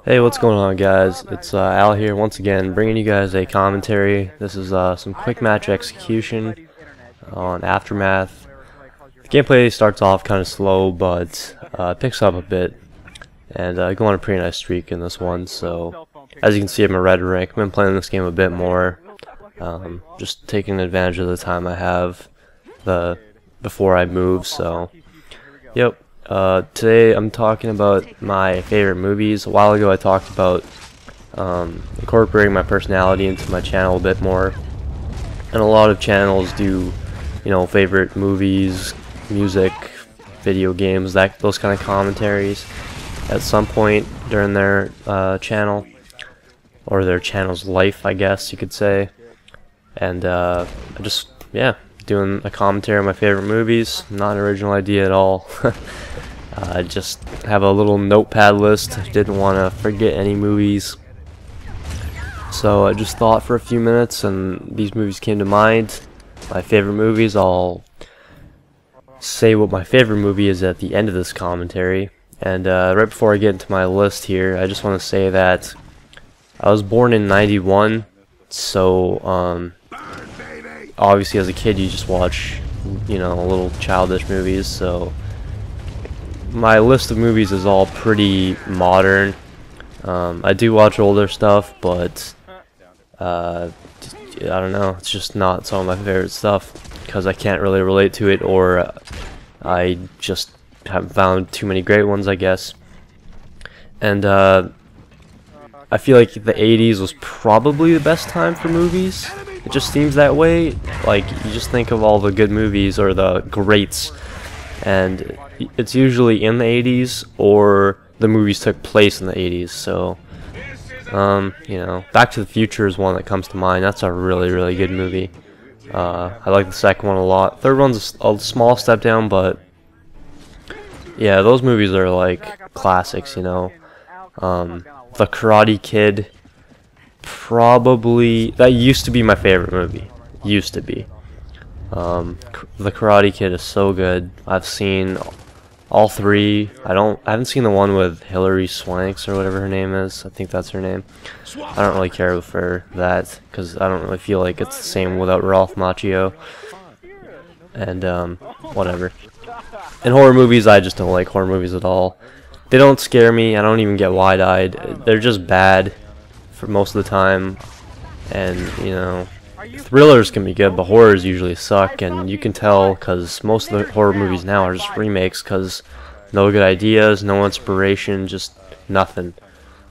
Hey, what's going on, guys? It's Al here once again, bringing you guys a commentary. This is some quick match execution on Aftermath. The gameplay starts off kind of slow, but picks up a bit, and I go on a pretty nice streak in this one. So, as you can see, I'm a red rank. I've been playing this game a bit more, just taking advantage of the time I have before I move. So, yep. Today I'm talking about my favorite movies. A while ago I talked about incorporating my personality into my channel a bit more, and a lot of channels do, favorite movies, music, video games, those kind of commentaries at some point during their channel, or their channel's life, I guess you could say. And I just, doing a commentary on my favorite movies. Not an original idea at all. I just have a little notepad list. Didn't want to forget any movies, so I just thought for a few minutes and these movies came to mind. My favorite movies. I'll say what my favorite movie is at the end of this commentary. And right before I get into my list here, I just want to say that I was born in '91, so obviously as a kid you just watch little childish movies, so my list of movies is all pretty modern. I do watch older stuff, but I don't know, it's just not some of my favorite stuff because I can't really relate to it, or I just haven't found too many great ones, I guess. And I feel like the 80s was probably the best time for movies. It just seems that way. Like, you just think of all the good movies or the greats, and it's usually in the 80s, or the movies took place in the 80s. So, Back to the Future is one that comes to mind. That's a really, really good movie. I like the second one a lot. Third one's a small step down, but yeah, those movies are like classics, The Karate Kid, probably, that used to be my favorite movie. Used to be. The Karate Kid is so good. I've seen all three. I haven't seen the one with Hilary Swanks or whatever her name is. I think that's her name. I don't really care for that because I don't really feel like it's the same without Ralph Macchio. And whatever. In horror movies, I just don't like horror movies at all. They don't scare me. I don't even get wide-eyed. They're just bad for most of the time. And thrillers can be good, but horrors usually suck, and you can tell because most of the horror movies now are just remakes because no good ideas, no inspiration, just nothing.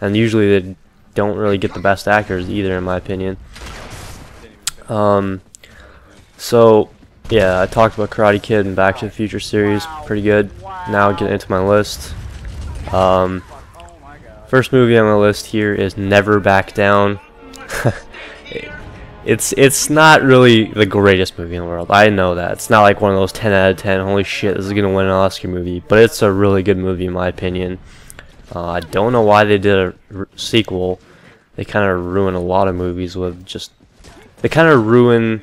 And usually they don't really get the best actors either, in my opinion. So yeah, I talked about Karate Kid and Back to the Future series, pretty good. Now getting into my list. First movie on my list here is Never Back Down. It's not really the greatest movie in the world. I know that. It's not like one of those 10 out of 10, holy shit, this is going to win an Oscar movie. But it's a really good movie in my opinion. I don't know why they did a sequel. They kind of ruin a lot of movies with just... They kind of ruin...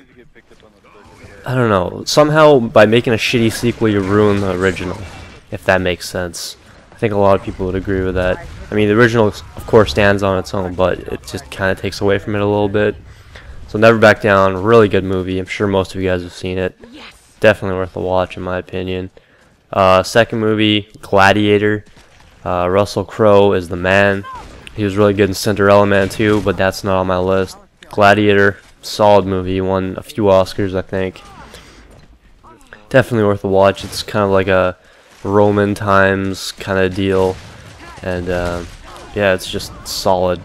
I don't know. Somehow, by making a shitty sequel, you ruin the original. If that makes sense. I think a lot of people would agree with that. I mean, the original, of course, stands on its own, but it just kind of takes away from it a little bit. So Never Back Down, really good movie. I'm sure most of you guys have seen it. Definitely worth a watch, in my opinion. Second movie, Gladiator. Russell Crowe is the man. He was really good in Cinderella Man too, but that's not on my list. Gladiator, solid movie. He won a few Oscars, I think. Definitely worth a watch. It's kind of like a Roman times kind of deal. And yeah, it's just solid.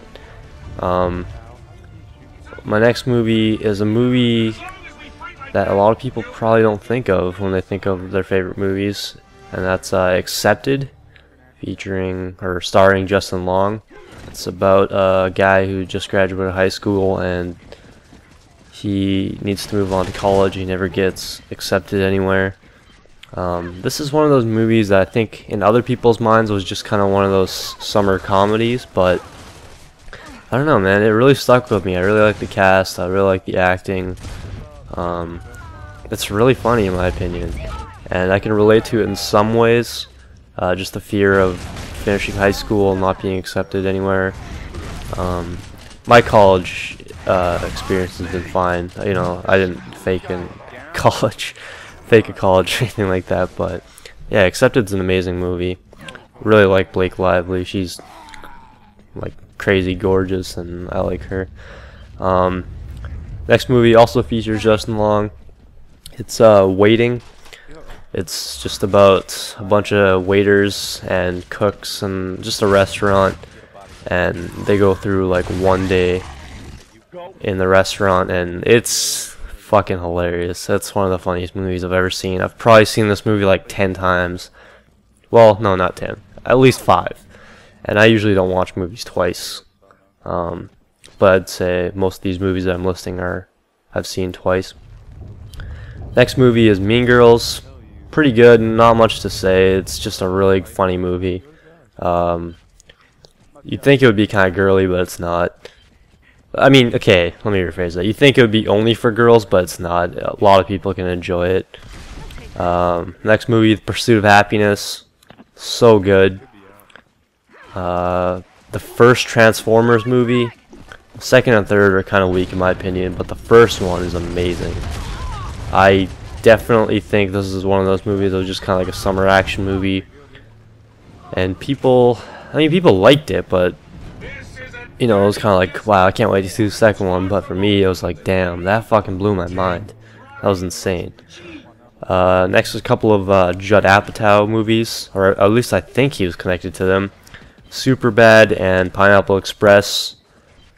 My next movie is a movie that a lot of people probably don't think of when they think of their favorite movies, and that's Accepted, featuring or starring Justin Long. It's about a guy who just graduated high school and he needs to move on to college. He never gets accepted anywhere. This is one of those movies that I think in other people's minds was just kind of one of those summer comedies, but I don't know, man, it really stuck with me. I really like the cast, I really like the acting. It's really funny in my opinion, and I can relate to it in some ways. Just the fear of finishing high school, not being accepted anywhere. My college experience has been fine. You know, I didn't fake a college or anything like that, but yeah, Accepted's an amazing movie. Really like Blake Lively. She's like crazy gorgeous, and I like her. Next movie also features Justin Long. It's Waiting. It's just about a bunch of waiters and cooks and just a restaurant, and they go through like one day in the restaurant, and it's fucking hilarious. That's one of the funniest movies I've ever seen. I've probably seen this movie like 10 times. Well, no, not 10. At least 5. And I usually don't watch movies twice. But I'd say most of these movies that I'm listing I've seen twice. Next movie is Mean Girls. Pretty good, not much to say. It's just a really funny movie. You'd think it would be kind of girly, but it's not. I mean, okay, let me rephrase that. You'd think it would be only for girls, but it's not. A lot of people can enjoy it. Next movie, The Pursuit of Happiness. So good. The first Transformers movie. Second and third are kind of weak in my opinion, but the first one is amazing. I definitely think this is one of those movies that was just kind of like a summer action movie, and people liked it, but you know, it was kind of like, wow, I can't wait to see the second one. But for me, it was like, damn, that fucking blew my mind. That was insane. Next is a couple of Judd Apatow movies, or at least I think he was connected to them. Superbad and Pineapple Express.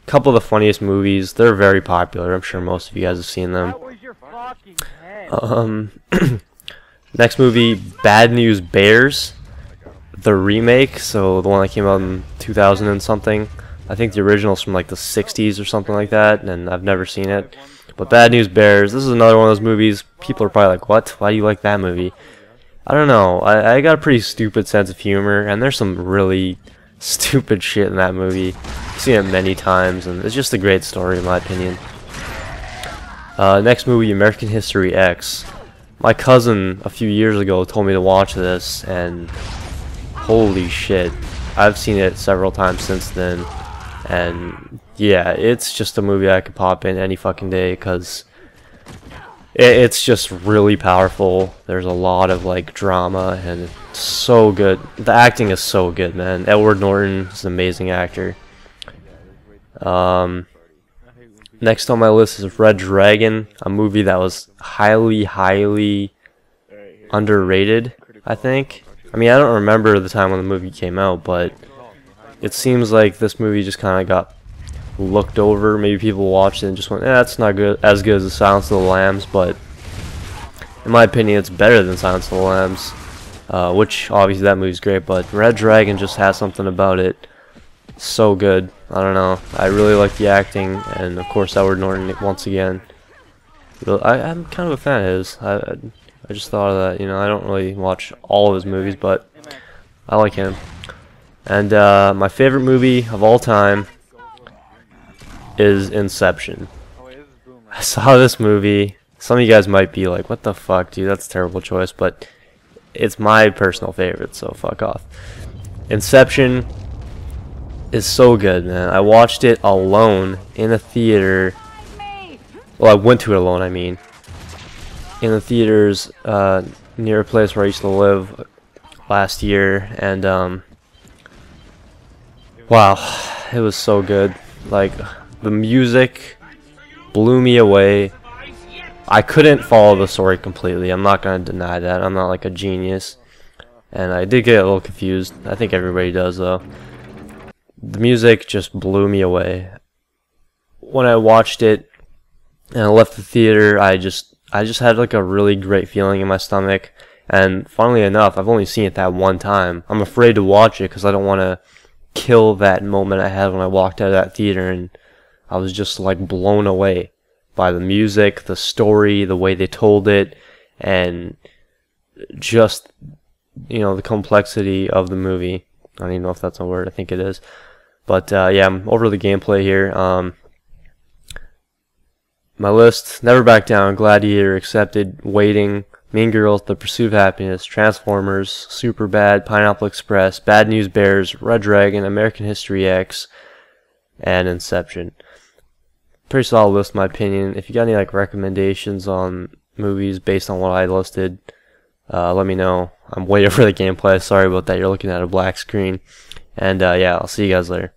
A couple of the funniest movies. They're very popular. I'm sure most of you guys have seen them. Next movie, Bad News Bears, the remake, so the one that came out in 2000 and something. I think the original's from like the 60s or something like that, and I've never seen it. But Bad News Bears, this is another one of those movies people are probably like, what? Why do you like that movie? I don't know. I got a pretty stupid sense of humor, and there's some really stupid shit in that movie. I've seen it many times, and it's just a great story in my opinion. Next movie, American History X. My cousin a few years ago told me to watch this, and holy shit, I've seen it several times since then. And yeah, it's just a movie I could pop in any fucking day, because it's just really powerful. There's a lot of like drama, and it's so good. The acting is so good, man. Edward Norton is an amazing actor. Next on my list is Red Dragon, a movie that was highly underrated, I think. I mean, I don't remember the time when the movie came out, but it seems like this movie just kind of got looked over. Maybe people watched it and just went, it's not good, as good as The Silence of the Lambs, but in my opinion, it's better than Silence of the Lambs, which obviously that movie's great, but Red Dragon just has something about it. So good. I don't know. I really like the acting, and of course Edward Norton once again. I'm kind of a fan of his. I just thought of that. You know, I don't really watch all of his movies, but I like him. And my favorite movie of all time is Inception. I saw this movie. Some of you guys might be like, what the fuck, dude, that's a terrible choice, but it's my personal favorite, so fuck off. Inception is so good, man. I watched it alone in a theater. Well, I went to it alone, I mean. In the theaters near a place where I used to live last year, and wow, it was so good. Like, the music blew me away. I couldn't follow the story completely. I'm not going to deny that. I'm not like a genius. And I did get a little confused. I think everybody does, though. The music just blew me away. When I watched it and I left the theater, I just had like a really great feeling in my stomach. And funnily enough, I've only seen it that one time. I'm afraid to watch it because I don't want to kill that moment I had when I walked out of that theater, and I was just like blown away by the music, the story, the way they told it, and just, you know, the complexity of the movie. I don't even know if that's a word. I think it is. But yeah, I'm over the gameplay here. My list: Never Back Down, Gladiator, Accepted, Waiting, Mean Girls, The Pursuit of Happiness, Transformers, Superbad, Pineapple Express, Bad News Bears, Red Dragon, American History X, and Inception. Pretty solid list in my opinion. If you got any like recommendations on movies based on what I listed, let me know. I'm waiting for the gameplay. Sorry about that. You're looking at a black screen. And yeah, I'll see you guys later.